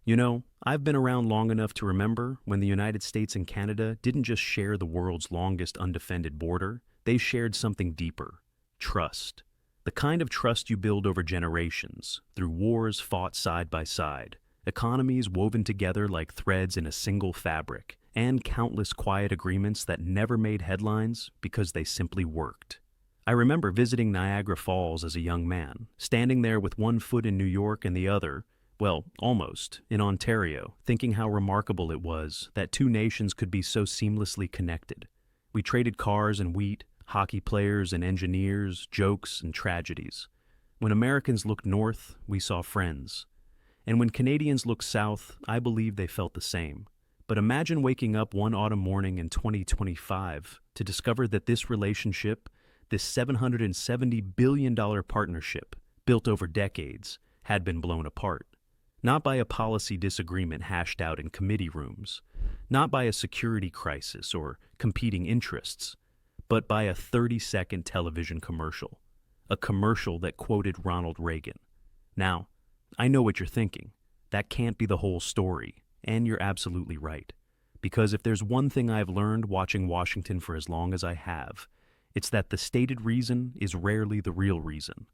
You know, I've been around long enough to remember when the United States and Canada didn't just share the world's longest undefended border, they shared something deeper: trust. The kind of trust you build over generations, through wars fought side by side, economies woven together like threads in a single fabric, and countless quiet agreements that never made headlines because they simply worked. I remember visiting Niagara Falls as a young man, standing there with one foot in New York and the other, well, almost, in Ontario, thinking how remarkable it was that two nations could be so seamlessly connected. We traded cars and wheat, hockey players and engineers, jokes and tragedies. When Americans looked north, we saw friends. And when Canadians looked south, I believe they felt the same. But imagine waking up one autumn morning in 2025 to discover that this relationship, this $770 billion partnership, built over decades, had been blown apart. Not by a policy disagreement hashed out in committee rooms, not by a security crisis or competing interests, but by a 30-second television commercial. A commercial that quoted Ronald Reagan. Now, I know what you're thinking. That can't be the whole story, and you're absolutely right. Because if there's one thing I've learned watching Washington for as long as I have, it's that the stated reason is rarely the real reason.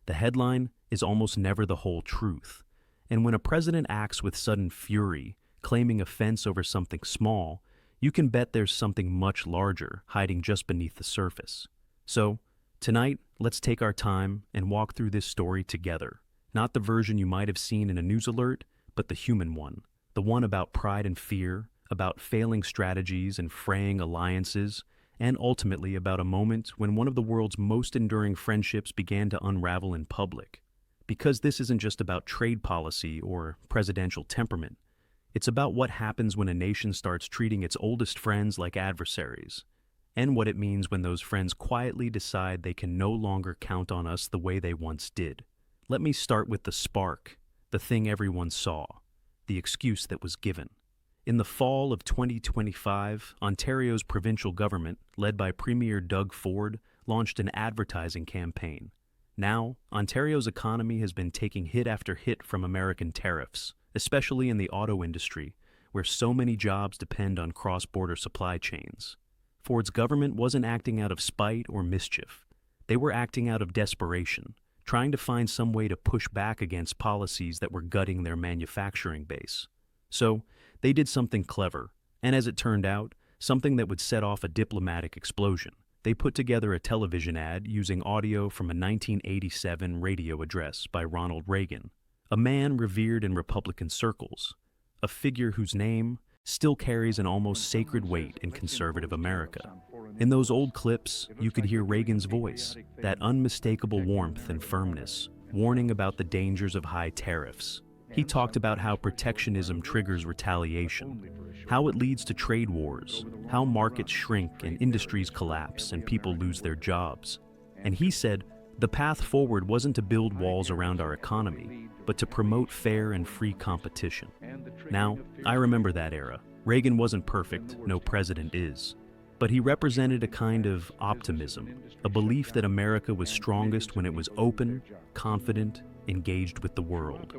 The headline is almost never the whole truth. And when a president acts with sudden fury, claiming offense over something small, you can bet there's something much larger hiding just beneath the surface. So, tonight, let's take our time and walk through this story together. Not the version you might have seen in a news alert, but the human one. The one about pride and fear, about failing strategies and fraying alliances, and ultimately about a moment when one of the world's most enduring friendships began to unravel in public. Because this isn't just about trade policy or presidential temperament. It's about what happens when a nation starts treating its oldest friends like adversaries, and what it means when those friends quietly decide they can no longer count on us the way they once did. Let me start with the spark, the thing everyone saw, the excuse that was given. In the fall of 2025, Ontario's provincial government, led by Premier Doug Ford, launched an advertising campaign. Now, Ontario's economy has been taking hit after hit from American tariffs, especially in the auto industry, where so many jobs depend on cross-border supply chains. Ford's government wasn't acting out of spite or mischief. They were acting out of desperation, trying to find some way to push back against policies that were gutting their manufacturing base. So, they did something clever, and as it turned out, something that would set off a diplomatic explosion. They put together a television ad using audio from a 1987 radio address by Ronald Reagan, a man revered in Republican circles, a figure whose name still carries an almost sacred weight in conservative America. In those old clips, you could hear Reagan's voice, that unmistakable warmth and firmness, warning about the dangers of high tariffs. He talked about how protectionism triggers retaliation, how it leads to trade wars, how markets shrink and industries collapse and people lose their jobs. And he said, the path forward wasn't to build walls around our economy, but to promote fair and free competition. Now, I remember that era. Reagan wasn't perfect, no president is. But he represented a kind of optimism, a belief that America was strongest when it was open, confident, engaged with the world.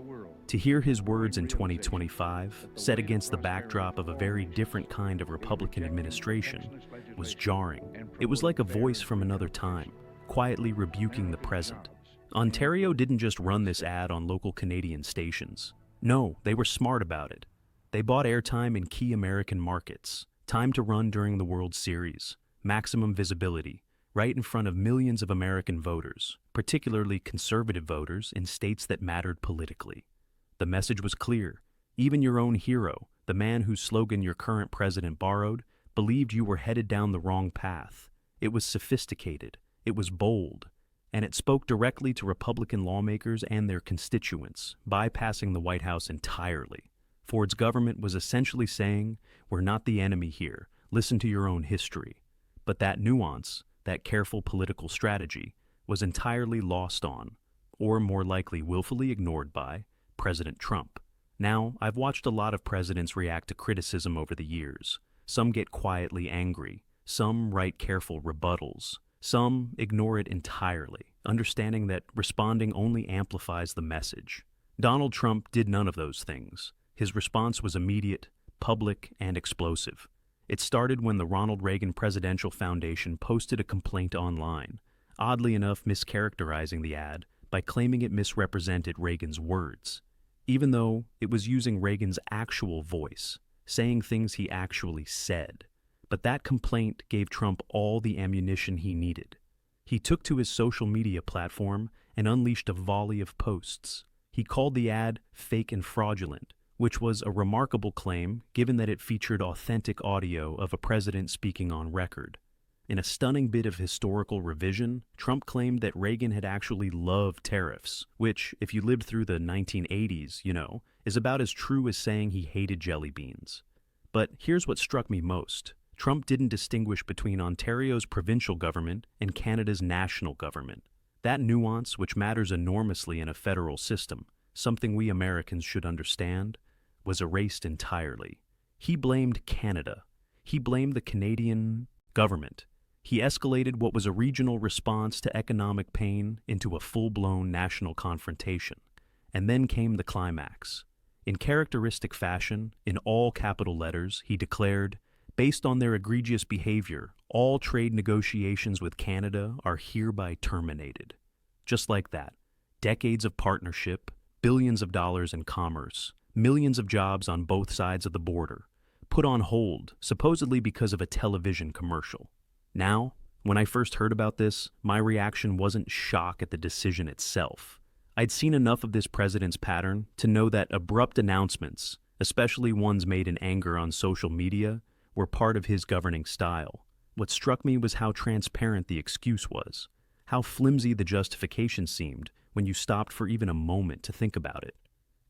To hear his words in 2025, set against the backdrop of a very different kind of Republican administration, was jarring. It was like a voice from another time, quietly rebuking the present. Ontario didn't just run this ad on local Canadian stations. No, they were smart about it. They bought airtime in key American markets, time to run during the World Series, maximum visibility, right in front of millions of American voters, particularly conservative voters in states that mattered politically. The message was clear. Even your own hero, the man whose slogan your current president borrowed, believed you were headed down the wrong path. It was sophisticated, it was bold, and it spoke directly to Republican lawmakers and their constituents, bypassing the White House entirely. Ford's government was essentially saying, we're not the enemy here, listen to your own history. But that nuance, that careful political strategy, was entirely lost on, or more likely willfully ignored by, President Trump. Now, I've watched a lot of presidents react to criticism over the years. Some get quietly angry, some write careful rebuttals, some ignore it entirely, understanding that responding only amplifies the message. Donald Trump did none of those things. His response was immediate, public, and explosive. It started when the Ronald Reagan Presidential Foundation posted a complaint online, oddly enough mischaracterizing the ad by claiming it misrepresented Reagan's words, even though it was using Reagan's actual voice, saying things he actually said. But that complaint gave Trump all the ammunition he needed. He took to his social media platform and unleashed a volley of posts. He called the ad fake and fraudulent, which was a remarkable claim given that it featured authentic audio of a president speaking on record. In a stunning bit of historical revision, Trump claimed that Reagan had actually loved tariffs, which, if you lived through the 1980s, is about as true as saying he hated jelly beans. But here's what struck me most. Trump didn't distinguish between Ontario's provincial government and Canada's national government. That nuance, which matters enormously in a federal system, something we Americans should understand, was erased entirely. He blamed Canada. He blamed the Canadian government. He escalated what was a regional response to economic pain into a full-blown national confrontation. And then came the climax. In characteristic fashion, in all capital letters, he declared, "Based on their egregious behavior, all trade negotiations with Canada are hereby terminated." Just like that, decades of partnership, billions of dollars in commerce, millions of jobs on both sides of the border, put on hold, supposedly because of a television commercial. Now, when I first heard about this, my reaction wasn't shock at the decision itself. I'd seen enough of this president's pattern to know that abrupt announcements, especially ones made in anger on social media, were part of his governing style. What struck me was how transparent the excuse was, how flimsy the justification seemed when you stopped for even a moment to think about it.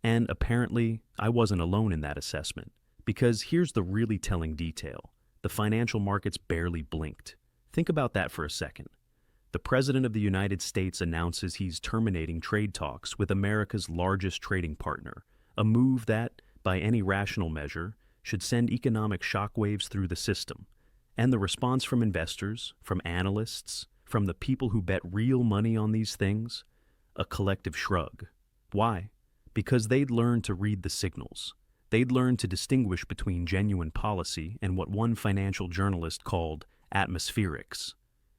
And apparently, I wasn't alone in that assessment, because here's the really telling detail. The financial markets barely blinked. Think about that for a second. The President of the United States announces he's terminating trade talks with America's largest trading partner, a move that, by any rational measure, should send economic shockwaves through the system. And the response from investors, from analysts, from the people who bet real money on these things? A collective shrug. Why? Because they'd learned to read the signals. They'd learned to distinguish between genuine policy and what one financial journalist called atmospherics.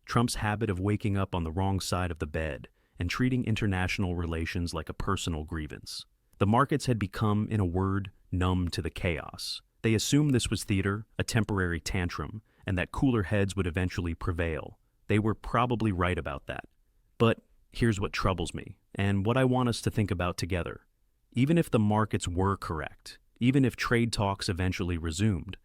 Trump's habit of waking up on the wrong side of the bed and treating international relations like a personal grievance. The markets had become, in a word, numb to the chaos. They assumed this was theater, a temporary tantrum, and that cooler heads would eventually prevail. They were probably right about that. But here's what troubles me, and what I want us to think about together. Even if the markets were correct, even if trade talks eventually resumed,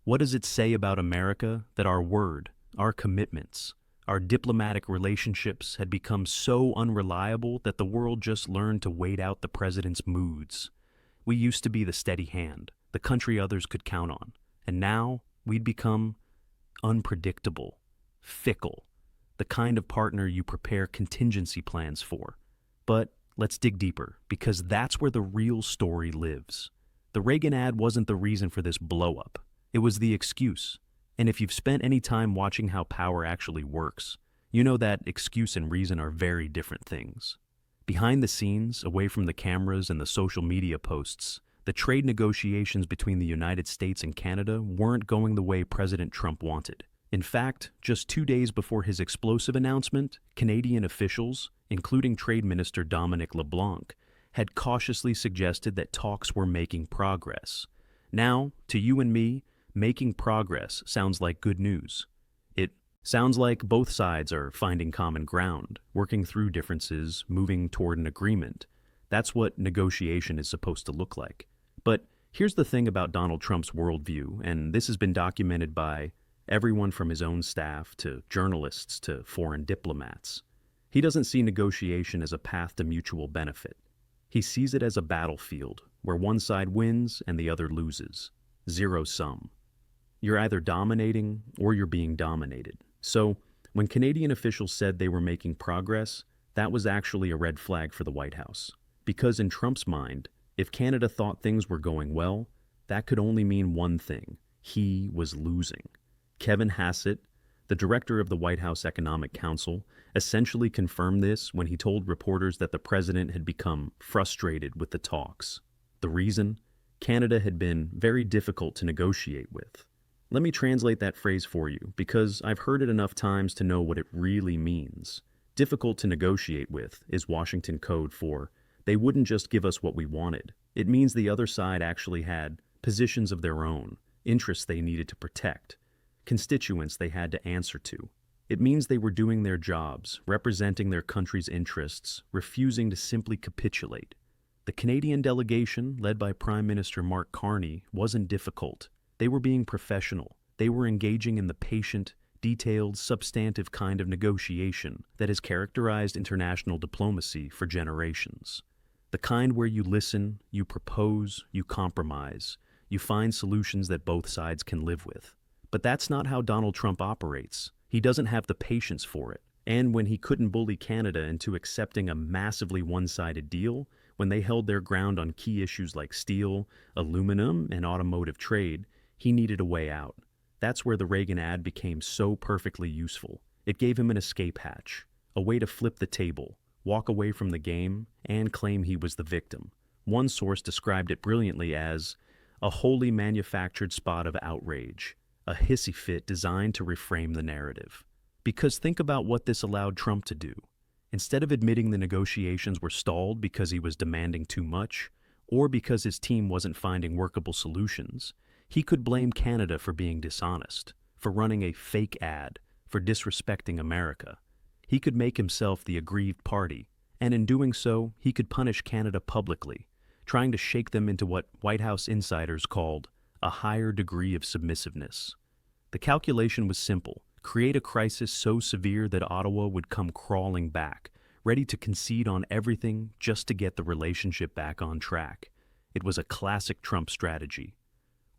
what does it say about America that our word, our commitments, our diplomatic relationships had become so unreliable that the world just learned to wait out the president's moods? We used to be the steady hand, the country others could count on, and now we'd become unpredictable, fickle, the kind of partner you prepare contingency plans for. But let's dig deeper, because that's where the real story lives. The Reagan ad wasn't the reason for this blow-up. It was the excuse. And if you've spent any time watching how power actually works, you know that excuse and reason are very different things. Behind the scenes, away from the cameras and the social media posts, the trade negotiations between the United States and Canada weren't going the way President Trump wanted. In fact, just 2 days before his explosive announcement, Canadian officials, including Trade Minister Dominic LeBlanc, had cautiously suggested that talks were making progress. Now, to you and me, making progress sounds like good news. It sounds like both sides are finding common ground, working through differences, moving toward an agreement. That's what negotiation is supposed to look like. But here's the thing about Donald Trump's worldview, and this has been documented by everyone from his own staff to journalists to foreign diplomats. He doesn't see negotiation as a path to mutual benefit. He sees it as a battlefield where one side wins and the other loses. Zero sum. You're either dominating or you're being dominated. So, when Canadian officials said they were making progress, that was actually a red flag for the White House. Because in Trump's mind, if Canada thought things were going well, that could only mean one thing: he was losing. Kevin Hassett, the director of the White House Economic Council, essentially confirmed this when he told reporters that the president had become frustrated with the talks. The reason? Canada had been very difficult to negotiate with. Let me translate that phrase for you, because I've heard it enough times to know what it really means. Difficult to negotiate with is Washington code for they wouldn't just give us what we wanted. It means the other side actually had positions of their own, interests they needed to protect, constituents they had to answer to. It means they were doing their jobs, representing their country's interests, refusing to simply capitulate. The Canadian delegation, led by Prime Minister Mark Carney, wasn't difficult. They were being professional. They were engaging in the patient, detailed, substantive kind of negotiation that has characterized international diplomacy for generations. The kind where you listen, you propose, you compromise, you find solutions that both sides can live with. But that's not how Donald Trump operates. He doesn't have the patience for it. And when he couldn't bully Canada into accepting a massively one-sided deal, when they held their ground on key issues like steel, aluminum, and automotive trade, he needed a way out. That's where the Reagan ad became so perfectly useful. It gave him an escape hatch, a way to flip the table, walk away from the game, and claim he was the victim. One source described it brilliantly as a wholly manufactured spot of outrage, a hissy fit designed to reframe the narrative. Because think about what this allowed Trump to do. Instead of admitting the negotiations were stalled because he was demanding too much, or because his team wasn't finding workable solutions, he could blame Canada for being dishonest, for running a fake ad, for disrespecting America. He could make himself the aggrieved party, and in doing so, he could punish Canada publicly, trying to shake them into what White House insiders called a higher degree of submissiveness. The calculation was simple: create a crisis so severe that Ottawa would come crawling back, ready to concede on everything just to get the relationship back on track. It was a classic Trump strategy.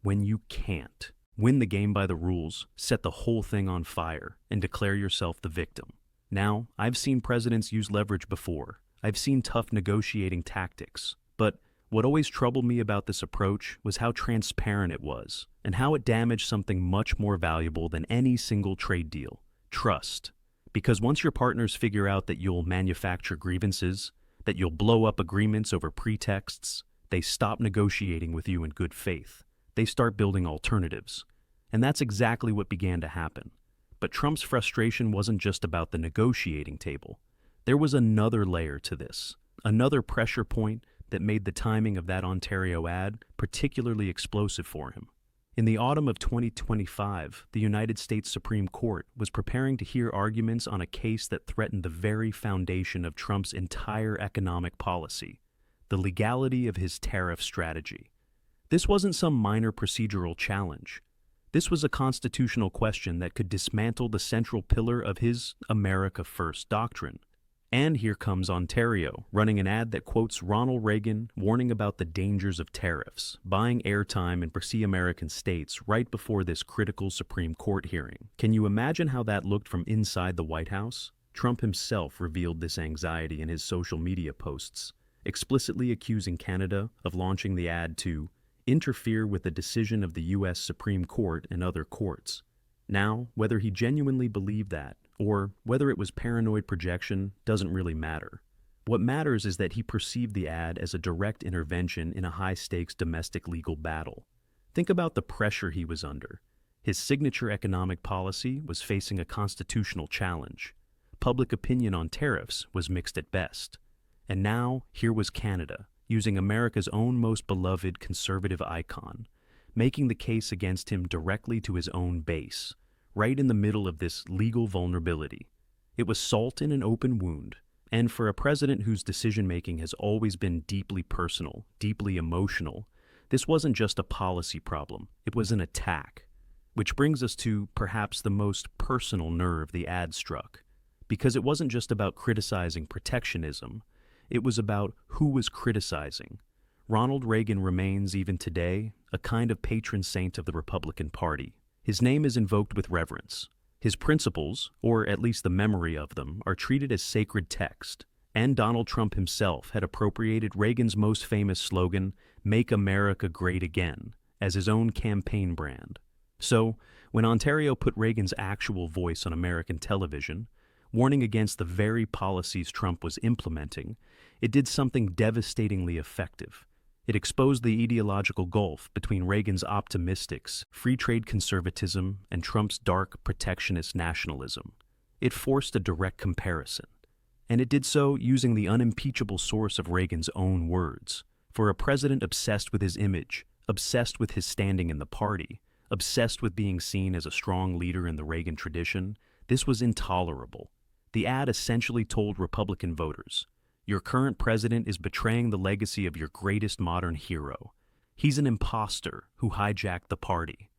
When you can't win the game by the rules, set the whole thing on fire and declare yourself the victim. Now, I've seen presidents use leverage before. I've seen tough negotiating tactics. But what always troubled me about this approach was how transparent it was, and how it damaged something much more valuable than any single trade deal: trust. Because once your partners figure out that you'll manufacture grievances, that you'll blow up agreements over pretexts, they stop negotiating with you in good faith. They start building alternatives. And that's exactly what began to happen. But Trump's frustration wasn't just about the negotiating table. There was another layer to this, another pressure point that made the timing of that Ontario ad particularly explosive for him. In the autumn of 2025, the United States Supreme Court was preparing to hear arguments on a case that threatened the very foundation of Trump's entire economic policy, the legality of his tariff strategy. This wasn't some minor procedural challenge. This was a constitutional question that could dismantle the central pillar of his America First doctrine. And here comes Ontario, running an ad that quotes Ronald Reagan warning about the dangers of tariffs, buying airtime in British American states right before this critical Supreme Court hearing. Can you imagine how that looked from inside the White House? Trump himself revealed this anxiety in his social media posts, explicitly accusing Canada of launching the ad to interfere with the decision of the U.S. Supreme Court and other courts. Now, whether he genuinely believed that, or whether it was paranoid projection, doesn't really matter. What matters is that he perceived the ad as a direct intervention in a high-stakes domestic legal battle. Think about the pressure he was under. His signature economic policy was facing a constitutional challenge. Public opinion on tariffs was mixed at best. And now, here was Canada, using America's own most beloved conservative icon, making the case against him directly to his own base, right in the middle of this legal vulnerability. It was salt in an open wound, and for a president whose decision-making has always been deeply personal, deeply emotional, this wasn't just a policy problem, it was an attack. Which brings us to perhaps the most personal nerve the ad struck, because it wasn't just about criticizing protectionism, it was about who was criticizing. Ronald Reagan remains, even today, a kind of patron saint of the Republican Party. His name is invoked with reverence. His principles, or at least the memory of them, are treated as sacred text. And Donald Trump himself had appropriated Reagan's most famous slogan, "Make America Great Again," as his own campaign brand. So, when Ontario put Reagan's actual voice on American television, warning against the very policies Trump was implementing, it did something devastatingly effective. It exposed the ideological gulf between Reagan's optimistics, free trade conservatism, and Trump's dark protectionist nationalism. It forced a direct comparison. And it did so using the unimpeachable source of Reagan's own words. For a president obsessed with his image, obsessed with his standing in the party, obsessed with being seen as a strong leader in the Reagan tradition, this was intolerable. The ad essentially told Republican voters, "Your current president is betraying the legacy of your greatest modern hero. He's an imposter who hijacked the party."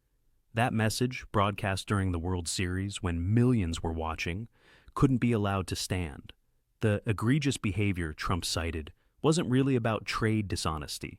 That message, broadcast during the World Series when millions were watching, couldn't be allowed to stand. The egregious behavior Trump cited wasn't really about trade dishonesty.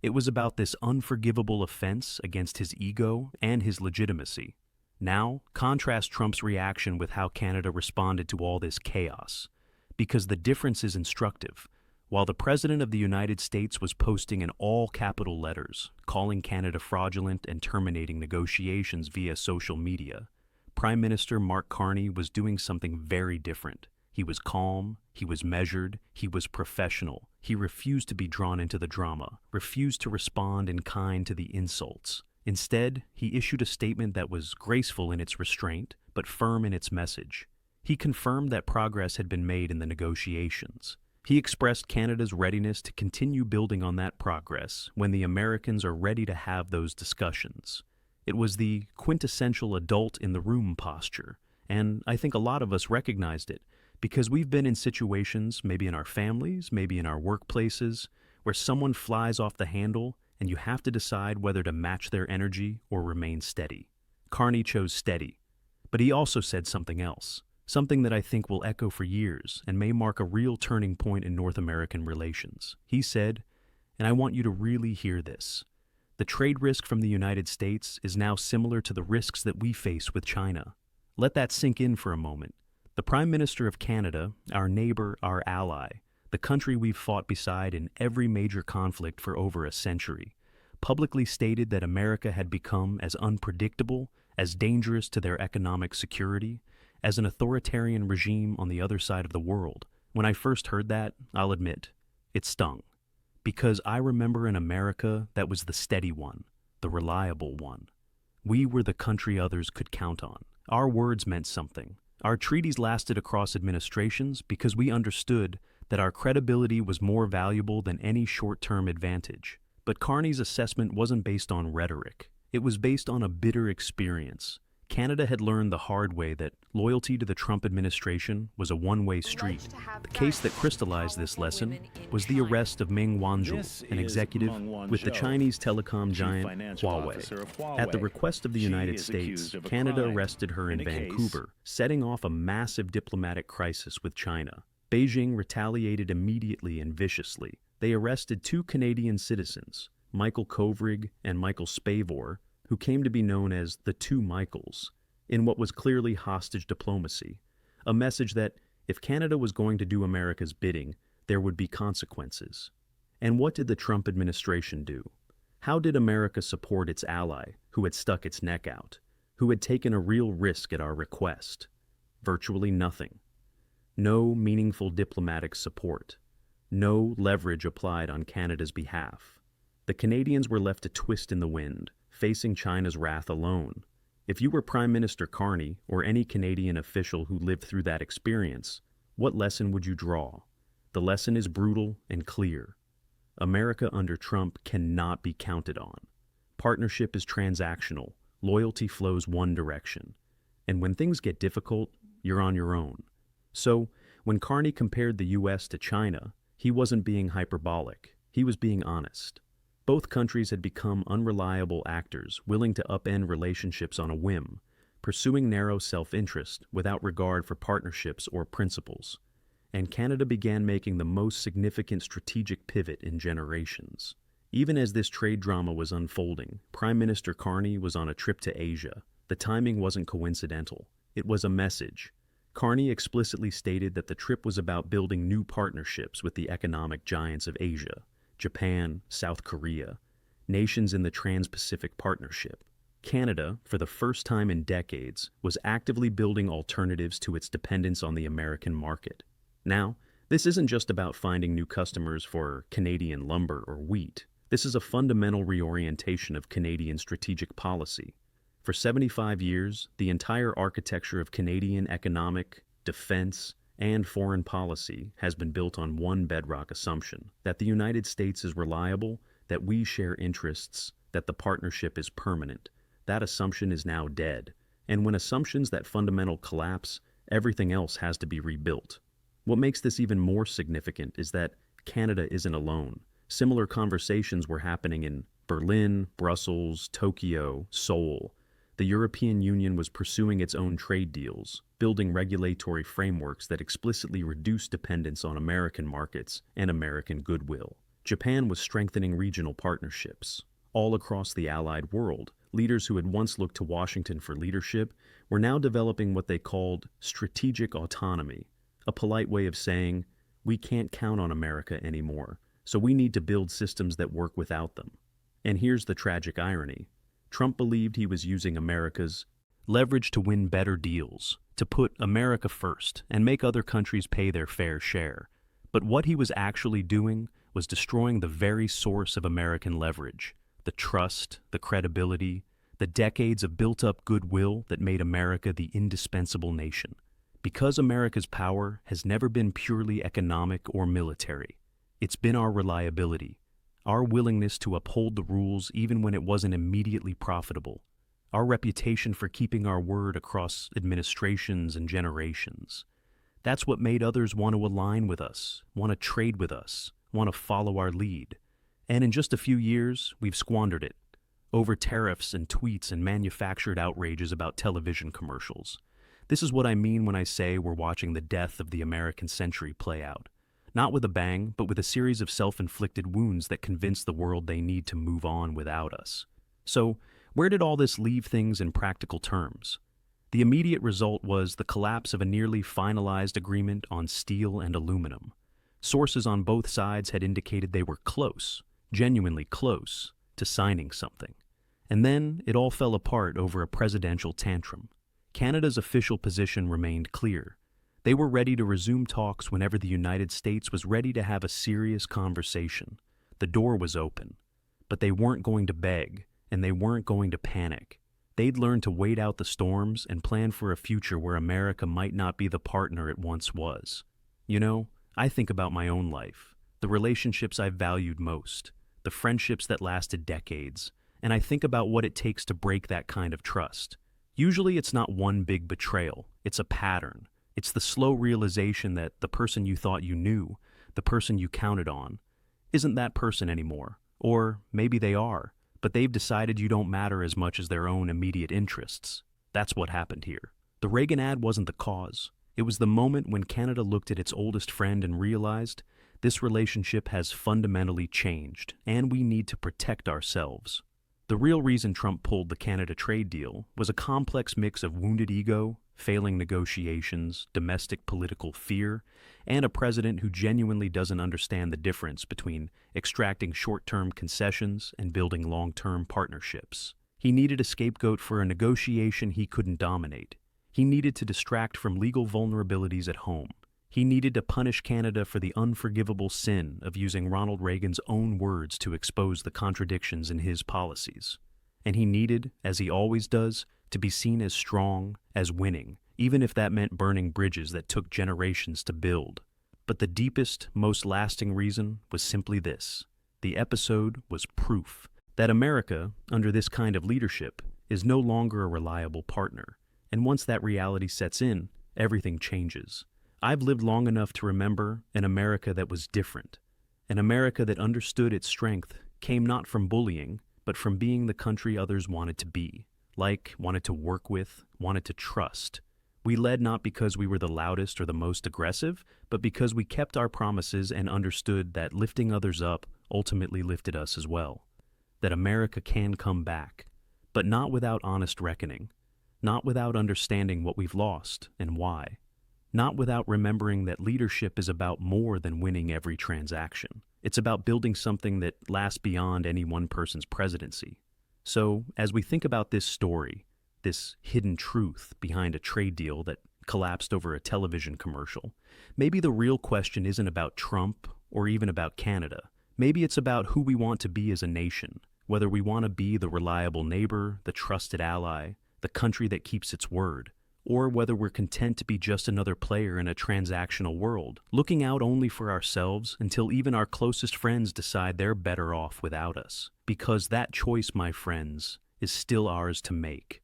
It was about this unforgivable offense against his ego and his legitimacy. Now, contrast Trump's reaction with how Canada responded to all this chaos, because the difference is instructive. While the President of the United States was posting in all capital letters, calling Canada fraudulent and terminating negotiations via social media, Prime Minister Mark Carney was doing something very different. He was calm, he was measured, he was professional. He refused to be drawn into the drama, refused to respond in kind to the insults. Instead, he issued a statement that was graceful in its restraint, but firm in its message. He confirmed that progress had been made in the negotiations. He expressed Canada's readiness to continue building on that progress when the Americans are ready to have those discussions. It was the quintessential adult in the room posture, and I think a lot of us recognized it, because we've been in situations, maybe in our families, maybe in our workplaces, where someone flies off the handle and you have to decide whether to match their energy or remain steady. Carney chose steady, but he also said something else, something that I think will echo for years and may mark a real turning point in North American relations. He said, and I want you to really hear this, the trade risk from the United States is now similar to the risks that we face with China. Let that sink in for a moment. The Prime Minister of Canada, our neighbor, our ally, the country we've fought beside in every major conflict for over a century, publicly stated that America had become as unpredictable, as dangerous to their economic security, as an authoritarian regime on the other side of the world. When I first heard that, I'll admit, it stung. Because I remember an America that was the steady one, the reliable one. We were the country others could count on. Our words meant something. Our treaties lasted across administrations because we understood that our credibility was more valuable than any short-term advantage. But Carney's assessment wasn't based on rhetoric. It was based on a bitter experience. Canada had learned the hard way that loyalty to the Trump administration was a one-way street. The case that crystallized this lesson was the arrest of Meng Wanzhou, an executive with the Chinese telecom giant Huawei. At the request of the United States, Canada arrested her in Vancouver, setting off a massive diplomatic crisis with China. Beijing retaliated immediately and viciously. They arrested two Canadian citizens, Michael Kovrig and Michael Spavor, who came to be known as the Two Michaels, in what was clearly hostage diplomacy, a message that if Canada was going to do America's bidding, there would be consequences. And what did the Trump administration do? How did America support its ally, who had stuck its neck out, who had taken a real risk at our request? Virtually nothing. No meaningful diplomatic support. No leverage applied on Canada's behalf. The Canadians were left to twist in the wind, facing China's wrath alone. If you were Prime Minister Carney or any Canadian official who lived through that experience, what lesson would you draw? The lesson is brutal and clear. America under Trump cannot be counted on. Partnership is transactional. Loyalty flows one direction. And when things get difficult, you're on your own. So, when Carney compared the U.S. to China, he wasn't being hyperbolic. He was being honest. Both countries had become unreliable actors, willing to upend relationships on a whim, pursuing narrow self-interest without regard for partnerships or principles. And Canada began making the most significant strategic pivot in generations. Even as this trade drama was unfolding, Prime Minister Carney was on a trip to Asia. The timing wasn't coincidental. It was a message. Carney explicitly stated that the trip was about building new partnerships with the economic giants of Asia. Japan, South Korea, nations in the Trans-Pacific Partnership. Canada, for the first time in decades, was actively building alternatives to its dependence on the American market. Now, this isn't just about finding new customers for Canadian lumber or wheat. This is a fundamental reorientation of Canadian strategic policy. For 75 years, the entire architecture of Canadian economic, defense, and foreign policy has been built on one bedrock assumption: that the United States is reliable, that we share interests, that the partnership is permanent. That assumption is now dead. And when assumptions that fundamental collapse, everything else has to be rebuilt. What makes this even more significant is that Canada isn't alone. Similar conversations were happening in Berlin, Brussels, Tokyo, Seoul. The European Union was pursuing its own trade deals, building regulatory frameworks that explicitly reduce dependence on American markets and American goodwill. Japan was strengthening regional partnerships. All across the Allied world, leaders who had once looked to Washington for leadership were now developing what they called strategic autonomy, a polite way of saying, we can't count on America anymore, so we need to build systems that work without them. And here's the tragic irony. Trump believed he was using America's leverage to win better deals, to put America first and make other countries pay their fair share. But what he was actually doing was destroying the very source of American leverage, the trust, the credibility, the decades of built-up goodwill that made America the indispensable nation. Because America's power has never been purely economic or military, it's been our reliability, our willingness to uphold the rules even when it wasn't immediately profitable, our reputation for keeping our word across administrations and generations. That's what made others want to align with us, want to trade with us, want to follow our lead. And in just a few years, we've squandered it, over tariffs and tweets and manufactured outrages about television commercials. This is what I mean when I say we're watching the death of the American century play out. Not with a bang, but with a series of self-inflicted wounds that convince the world they need to move on without us. So, where did all this leave things in practical terms? The immediate result was the collapse of a nearly finalized agreement on steel and aluminum. Sources on both sides had indicated they were close, genuinely close, to signing something. And then it all fell apart over a presidential tantrum. Canada's official position remained clear. They were ready to resume talks whenever the United States was ready to have a serious conversation. The door was open. But they weren't going to beg, and they weren't going to panic. They'd learn to wait out the storms and plan for a future where America might not be the partner it once was. You know, I think about my own life, the relationships I've valued most, the friendships that lasted decades, and I think about what it takes to break that kind of trust. Usually it's not one big betrayal, it's a pattern. It's the slow realization that the person you thought you knew, the person you counted on, isn't that person anymore. Or maybe they are, but they've decided you don't matter as much as their own immediate interests. That's what happened here. The Reagan ad wasn't the cause. It was the moment when Canada looked at its oldest friend and realized this relationship has fundamentally changed, and we need to protect ourselves. The real reason Trump pulled the Canada trade deal was a complex mix of wounded ego, failing negotiations, domestic political fear, and a president who genuinely doesn't understand the difference between extracting short-term concessions and building long-term partnerships. He needed a scapegoat for a negotiation he couldn't dominate. He needed to distract from legal vulnerabilities at home. He needed to punish Canada for the unforgivable sin of using Ronald Reagan's own words to expose the contradictions in his policies. And he needed, as he always does, to be seen as strong, as winning, even if that meant burning bridges that took generations to build. But the deepest, most lasting reason was simply this. The episode was proof that America, under this kind of leadership, is no longer a reliable partner. And once that reality sets in, everything changes. I've lived long enough to remember an America that was different. An America that understood its strength came not from bullying, but from being the country others wanted to be. Wanted to work with, wanted to trust. We led not because we were the loudest or the most aggressive, but because we kept our promises and understood that lifting others up ultimately lifted us as well. That America can come back, but not without honest reckoning, not without understanding what we've lost and why, not without remembering that leadership is about more than winning every transaction. It's about building something that lasts beyond any one person's presidency. So, as we think about this story, this hidden truth behind a trade deal that collapsed over a television commercial, maybe the real question isn't about Trump or even about Canada. Maybe it's about who we want to be as a nation, whether we want to be the reliable neighbor, the trusted ally, the country that keeps its word, or whether we're content to be just another player in a transactional world, looking out only for ourselves until even our closest friends decide they're better off without us. Because that choice, my friends, is still ours to make.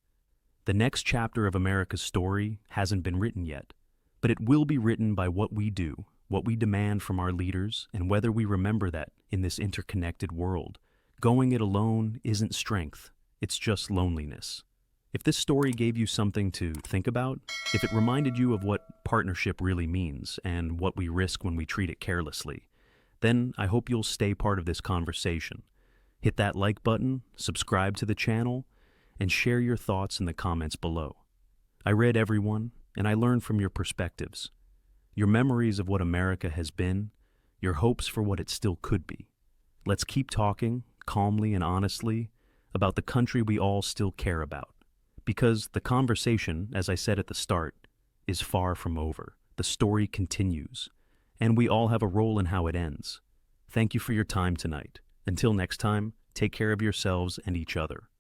The next chapter of America's story hasn't been written yet, but it will be written by what we do, what we demand from our leaders, and whether we remember that in this interconnected world, going it alone isn't strength, it's just loneliness. If this story gave you something to think about, if it reminded you of what partnership really means and what we risk when we treat it carelessly, then I hope you'll stay part of this conversation. Hit that like button, subscribe to the channel, and share your thoughts in the comments below. I read everyone, and I learned from your perspectives. Your memories of what America has been, your hopes for what it still could be. Let's keep talking, calmly and honestly, about the country we all still care about. Because the conversation, as I said at the start, is far from over. The story continues, and we all have a role in how it ends. Thank you for your time tonight. Until next time, take care of yourselves and each other.